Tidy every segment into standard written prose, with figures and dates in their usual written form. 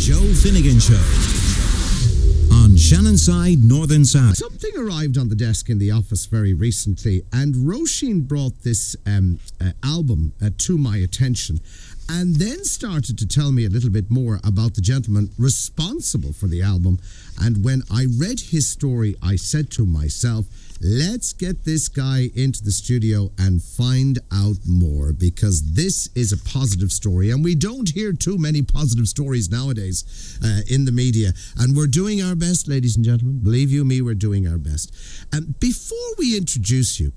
Joe Finnegan Show on Shannonside, Northern Side. Something arrived on the desk in the office very recently, and Roisin brought this album to my attention and then started to tell me a little bit more about the gentleman responsible for the album. And when I read his story, I said to myself, let's get this guy into the studio and find out more, because this is a positive story, and we don't hear too many positive stories nowadays in the media, and we're doing our best, ladies and gentlemen. Believe you me, we're doing our best. And before we introduce you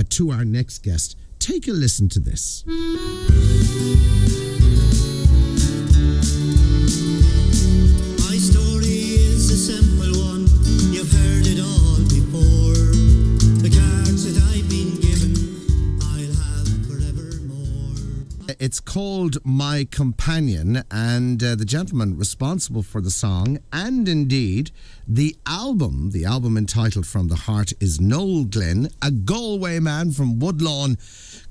to our next guest, take a listen to this. My story is a simple one. You've heard it all before. The cards that I've been given, I'll have forevermore. It's called My Companion, and the gentleman responsible for the song, and indeed the album entitled From the Heart, is Noel Glynn, a Galway man from Woodlawn,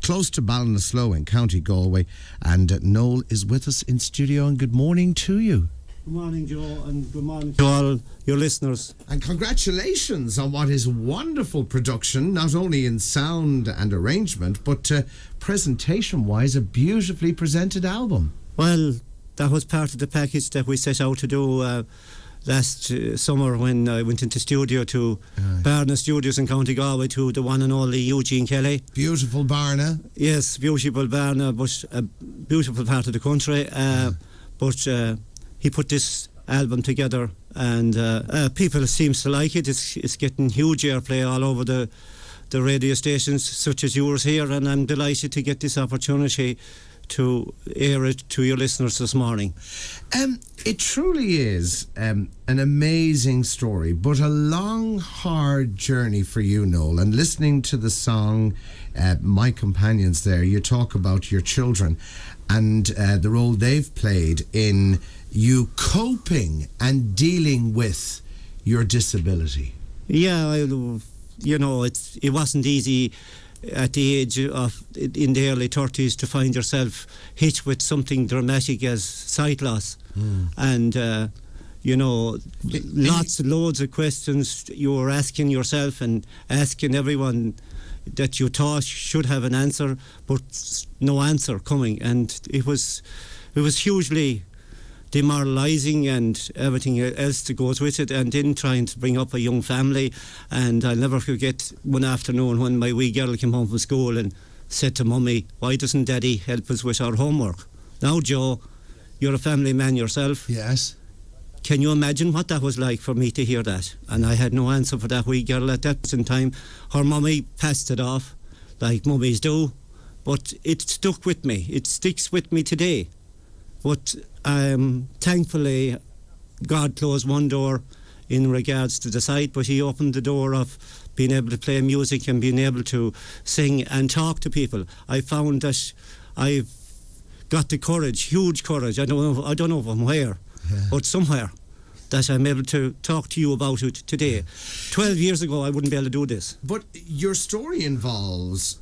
close to Ballinasloe in County Galway. And Noel is with us in studio, and good morning to you. Good morning, Joe, and good morning to all your listeners. And congratulations on what is wonderful production, not only in sound and arrangement, but presentation-wise, a beautifully presented album. Well, that was part of the package that we set out to do last summer when I went into studio to Barna Studios in County Galway, to the one and only Eugene Kelly. Beautiful Barna. Yes, beautiful Barna, but a beautiful part of the country. But he put this album together, and people seems to like it. It's getting huge airplay all over the radio stations such as yours here, and I'm delighted to get this opportunity to air it to your listeners this morning. It truly is an amazing story, but a long, hard journey for you, Noel. And listening to the song My Companions there, you talk about your children and the role they've played in you coping and dealing with your disability. Yeah, it wasn't easy at the age of, in the early 30s, to find yourself hit with something dramatic as sight loss. And loads of questions you were asking yourself and asking everyone that you thought should have an answer, but no answer coming. And it was hugely demoralising, and everything else that goes with it, and then trying to bring up a young family. And I'll never forget one afternoon when my wee girl came home from school and said to Mummy, why doesn't Daddy help us with our homework? Now, Joe, you're a family man yourself. Yes. Can you imagine what that was like for me to hear that? And I had no answer for that wee girl at that time. Her mummy passed it off, like mummies do, but it stuck with me. It sticks with me today. But thankfully, God closed one door in regards to the sight, but he opened the door of being able to play music and being able to sing and talk to people. I found that I've got the courage, huge courage. I don't know from where, but somewhere, that I'm able to talk to you about it today. 12 years ago, I wouldn't be able to do this. But your story involves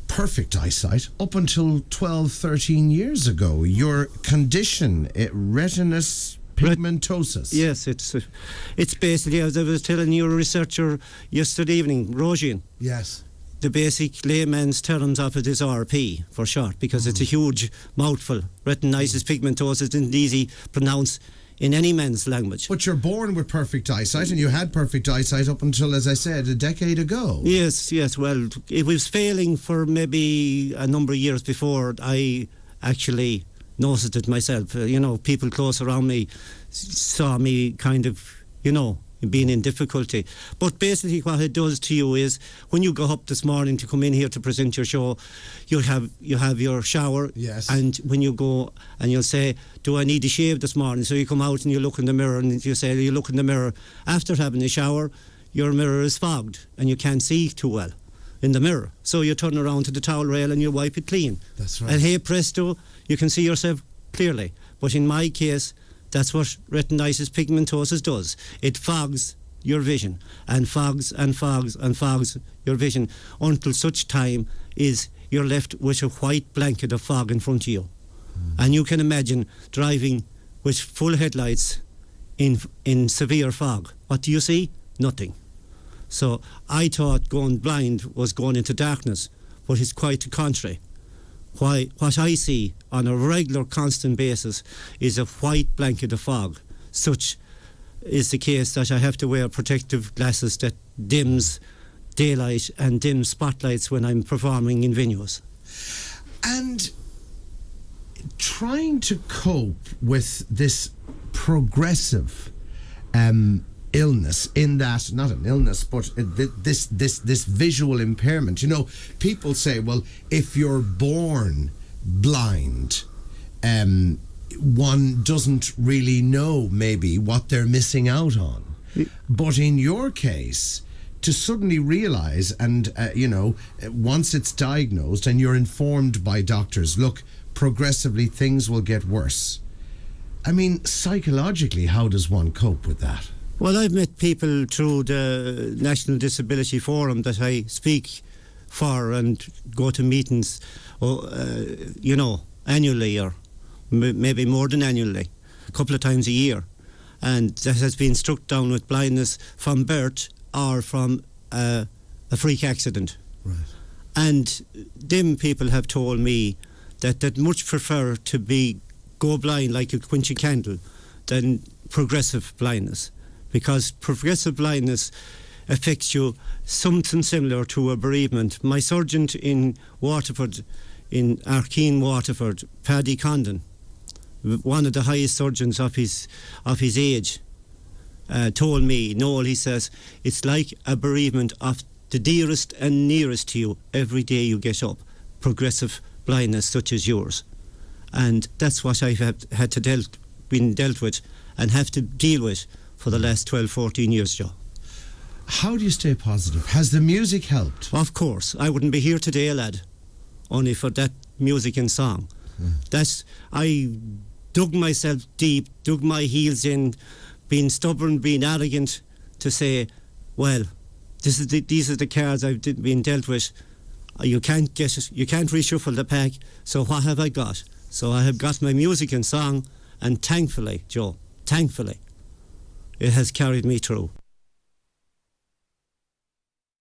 perfect eyesight up until 12, 13 years ago. Your condition, retinus pigmentosus. Yes, it's basically, as I was telling your researcher yesterday evening, Roisin. Yes. The basic layman's terms of it is RP for short, because it's a huge mouthful. Retinitis pigmentosus isn't easy to pronounce in any man's language. But you're born with perfect eyesight, and you had perfect eyesight up until, as I said, a decade ago. Yes. Well, it was failing for maybe a number of years before I actually noticed it myself. People close around me saw me kind of, being in difficulty. But basically what it does to you is, when you go up this morning to come in here to present your show, you have your shower. Yes. And when you go and you'll say, do I need to shave this morning? So you come out and you look in the mirror, and you look in the mirror after having a shower, your mirror is fogged and you can't see too well in the mirror. So you turn around to the towel rail and you wipe it clean. That's right. And hey presto, you can see yourself clearly. But in my case, that's what retinitis pigmentosus does. It fogs your vision, and fogs and fogs and fogs your vision until such time is you're left with a white blanket of fog in front of you. And you can imagine driving with full headlights in severe fog. What do you see? Nothing. So I thought going blind was going into darkness, but it's quite the contrary. What I see on a regular, constant basis is a white blanket of fog. Such is the case that I have to wear protective glasses that dims daylight and dims spotlights when I'm performing in venues. And trying to cope with this progressive illness, in that, not an illness, but this visual impairment. You know, people say, well, if you're born blind, one doesn't really know maybe what they're missing out on. But in your case, to suddenly realise, and once it's diagnosed and you're informed by doctors, look, progressively things will get worse. I mean, psychologically, how does one cope with that? Well, I've met people through the National Disability Forum that I speak for and go to meetings, annually, or maybe more than annually, a couple of times a year. And that has been struck down with blindness from birth or from a freak accident. Right. And them people have told me that they'd much prefer to go blind like a quench candle than progressive blindness, because progressive blindness affects you something similar to a bereavement. My surgeon in Waterford, in Arkeen, Waterford, Paddy Condon, one of the highest surgeons of his age, told me, Noel, he says, it's like a bereavement of the dearest and nearest to you every day you get up. Progressive blindness such as yours. And that's what I've had to been dealt with and have to deal with for the last 12, 14 years, Joe. How do you stay positive? Has the music helped? Of course. I wouldn't be here today, lad, only for that music and song. I dug myself deep, dug my heels in, being stubborn, being arrogant, to say, well, these are the cards I've been dealt with. You can't reshuffle the pack, so what have I got? So I have got my music and song, and thankfully, Joe, it has carried me through.